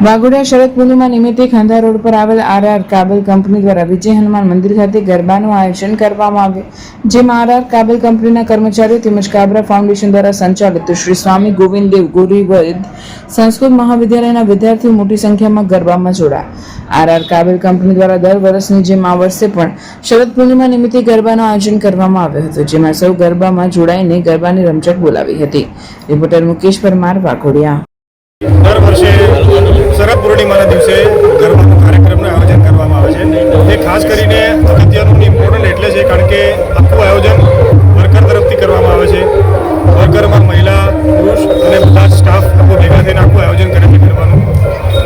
વાઘોડિયા શરદ પૂર્ણિમા નિમિત્તે ખાંધા રોડ પર આવેલ આર કાબલ કંપની દ્વારા વિજય હનુમાન મંદિર ખાતે ગરબાનું આયોજન કરવામાં આવ્યું, જેમાં આર કાબલ કંપનીના કર્મચારીઓ તેમજ કાબરા ફાઉન્ડેશન દ્વારા સંચાલિત શ્રી સ્વામી ગોવિંદદેવ ગોરીવદ સંસ્કૃત મહાવિદ્યાલયના વિદ્યાર્થીઓ મોટી સંખ્યામાં ગરબામાં જોડાયા। આર કાબલ કંપની દ્વારા દર વર્ષની જેમ આ વર્ષે પણ શરદ પૂર્ણિમા નિમિત્તે ગરબાનું આયોજન કરવામાં આવ્યું હતું, જેમાં સૌ ગરબામાં જોડાઈને ગરબાની રમઝટ બોલાવી હતી। રિપોર્ટર મુકેશ પરમાર, વાઘોડિયા। દર વર્ષે શરદ પૂર્ણિમાના દિવસે ગરબાના કાર્યક્રમનું આયોજન કરવામાં આવે છે। એ ખાસ કરીને અગત્યનું ઇમ્પોર્ટન્ટ એટલે છે કારણ કે આખું આયોજન વર્કર તરફથી કરવામાં આવે છે। વર્કરમાં મહિલા, પુરુષ અને બધા સ્ટાફ આખો ભેગા થઈને આખું આયોજન કરે છે ગરબાનું।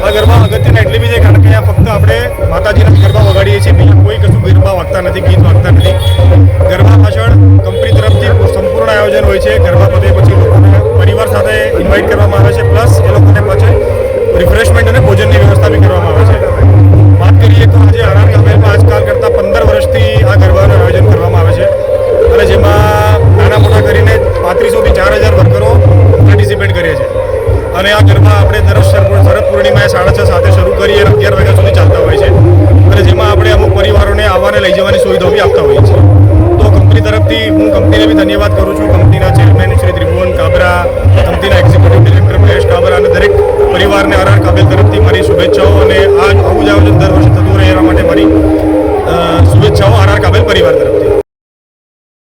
આ ગરબા અગત્યના એટલે બી છે કારણ કે અહીંયા ફક્ત આપણે માતાજીના ગરબા વગાડીએ છીએ, બીજા કોઈ કશું ગરબા વાગતા નથી, ગીત વાગતા નથી। ગરબા પાછળ કંપની તરફથી સંપૂર્ણ આયોજન હોય છે। ગરબા પતે પછી લોકોને પરિવાર સાથે ઇન્વાઇટ કરવામાં આવે છે, પ્લસ એ લોકોને પાછળ રિફ્રેશમેન્ટ અને ભોજનની વ્યવસ્થા બી કરવામાં આવે છે। વાત કરીએ તો આજે આર કાબેલમાં આજકાલ કરતાં 15 વર્ષથી આ ગરબાનું આયોજન કરવામાં આવે છે અને જેમાં નાના મોટા કરીને 3500થી 4000 વર્કરો પાર્ટિસિપેટ કરીએ છીએ અને આ ગરબા આપણે દર શરદ પૂર્ણિમાએ 6:30 સાથે શરૂ કરી અને 11 વાગ્યા સુધી ચાલતા હોય છે અને જેમાં આપણે અમુક પરિવારોને આવવાને લઈ જવાની સુવિધાઓ બી આપતા હોઈએ છીએ। તો કંપની તરફથી હું કંપનીને બી ધન્યવાદ કરું છું। કંપનીના ચેરમેન શ્રી ત્રિભુવન કાબરા, કંપનીના એક્ઝિક્યુટિવ ડિરેક્ટર મહેશ કાબરા અને દરેક પરિવારને આર કાબેલ તરફથી મારી શુભેચ્છાઓ અને આવું જ આયોજન દર વર્ષે થતું રહે એના માટે મારી શુભેચ્છાઓ આર કાબેલ પરિવાર તરફથી।